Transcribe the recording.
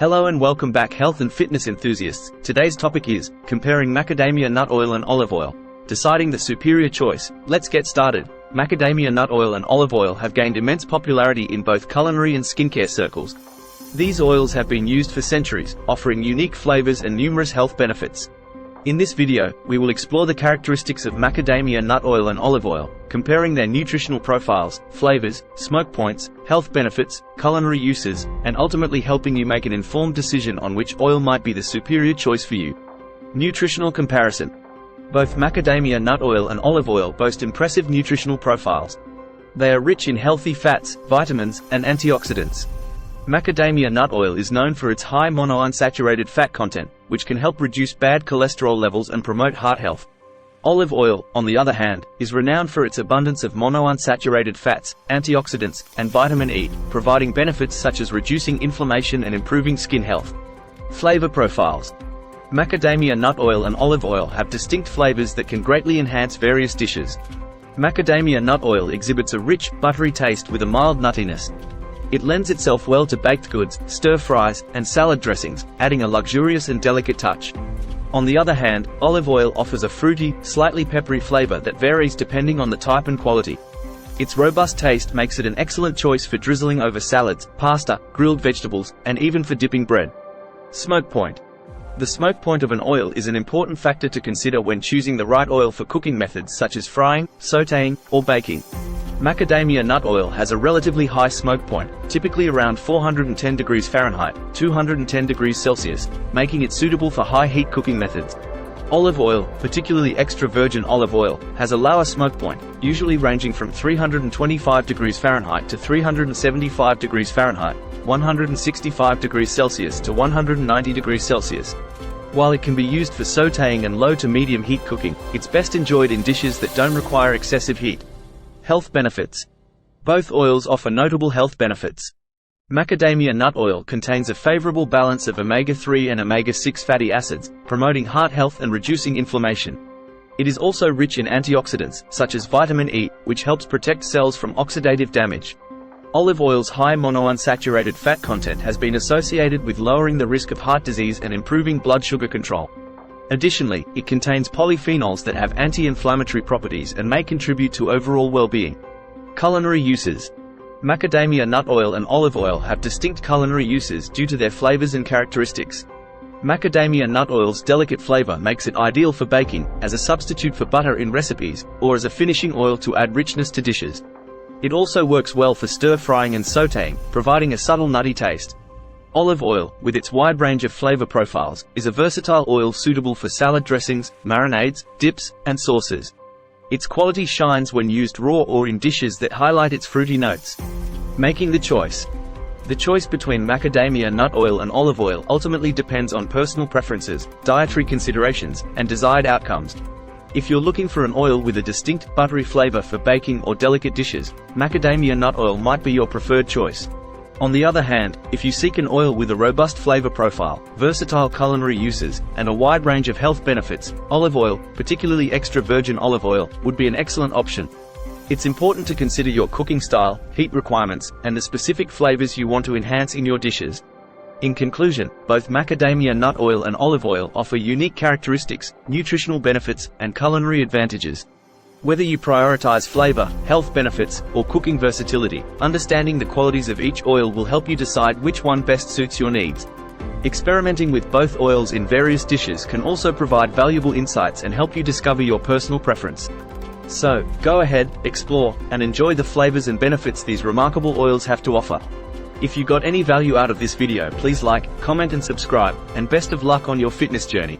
Hello and welcome back health and fitness enthusiasts. Today's topic is comparing macadamia nut oil and olive oil. Deciding the superior choice. Let's get started. Macadamia nut oil and olive oil have gained immense popularity in both culinary and skincare circles. These oils have been used for centuries, offering unique flavors and numerous health benefits. In this video, we will explore the characteristics of macadamia nut oil and olive oil, comparing their nutritional profiles, flavors, smoke points, health benefits, culinary uses, and ultimately helping you make an informed decision on which oil might be the superior choice for you. Nutritional comparison. Both macadamia nut oil and olive oil boast impressive nutritional profiles. They are rich in healthy fats, vitamins, and antioxidants. Macadamia nut oil is known for its high monounsaturated fat content, which can help reduce bad cholesterol levels and promote heart health. Olive oil, on the other hand, is renowned for its abundance of monounsaturated fats, antioxidants, and vitamin E, providing benefits such as reducing inflammation and improving skin health. Flavor profiles. Macadamia nut oil and olive oil have distinct flavors that can greatly enhance various dishes. Macadamia nut oil exhibits a rich, buttery taste with a mild nuttiness. It lends itself well to baked goods, stir-fries, and salad dressings, adding a luxurious and delicate touch. On the other hand, olive oil offers a fruity, slightly peppery flavor that varies depending on the type and quality. Its robust taste makes it an excellent choice for drizzling over salads, pasta, grilled vegetables, and even for dipping bread. Smoke point. The smoke point of an oil is an important factor to consider when choosing the right oil for cooking methods such as frying, sautéing, or baking. Macadamia nut oil has a relatively high smoke point, typically around 410 degrees Fahrenheit, 210 degrees Celsius, making it suitable for high-heat cooking methods. Olive oil, particularly extra virgin olive oil, has a lower smoke point, usually ranging from 325 degrees Fahrenheit to 375 degrees Fahrenheit, 165 degrees Celsius to 190 degrees Celsius. While it can be used for sautéing and low to medium heat cooking, it's best enjoyed in dishes that don't require excessive heat. Health benefits. Both oils offer notable health benefits. Macadamia nut oil contains a favorable balance of omega-3 and omega-6 fatty acids, promoting heart health and reducing inflammation. It is also rich in antioxidants, such as vitamin E, which helps protect cells from oxidative damage. Olive oil's high monounsaturated fat content has been associated with lowering the risk of heart disease and improving blood sugar control. Additionally, it contains polyphenols that have anti-inflammatory properties and may contribute to overall well-being. Culinary uses. Macadamia nut oil and olive oil have distinct culinary uses due to their flavors and characteristics. Macadamia nut oil's delicate flavor makes it ideal for baking, as a substitute for butter in recipes, or as a finishing oil to add richness to dishes. It also works well for stir-frying and sautéing, providing a subtle nutty taste. Olive oil, with its wide range of flavor profiles, is a versatile oil suitable for salad dressings, marinades, dips, and sauces. Its quality shines when used raw or in dishes that highlight its fruity notes. Making the choice. The choice between macadamia nut oil and olive oil ultimately depends on personal preferences, dietary considerations, and desired outcomes. If you're looking for an oil with a distinct, buttery flavor for baking or delicate dishes, macadamia nut oil might be your preferred choice. On the other hand, if you seek an oil with a robust flavor profile, versatile culinary uses, and a wide range of health benefits, olive oil, particularly extra virgin olive oil, would be an excellent option. It's important to consider your cooking style, heat requirements, and the specific flavors you want to enhance in your dishes. In conclusion, both macadamia nut oil and olive oil offer unique characteristics, nutritional benefits, and culinary advantages. Whether you prioritize flavor, health benefits, or cooking versatility, understanding the qualities of each oil will help you decide which one best suits your needs. Experimenting with both oils in various dishes can also provide valuable insights and help you discover your personal preference. So, go ahead, explore, and enjoy the flavors and benefits these remarkable oils have to offer. If you got any value out of this video, please like, comment and subscribe, and best of luck on your fitness journey.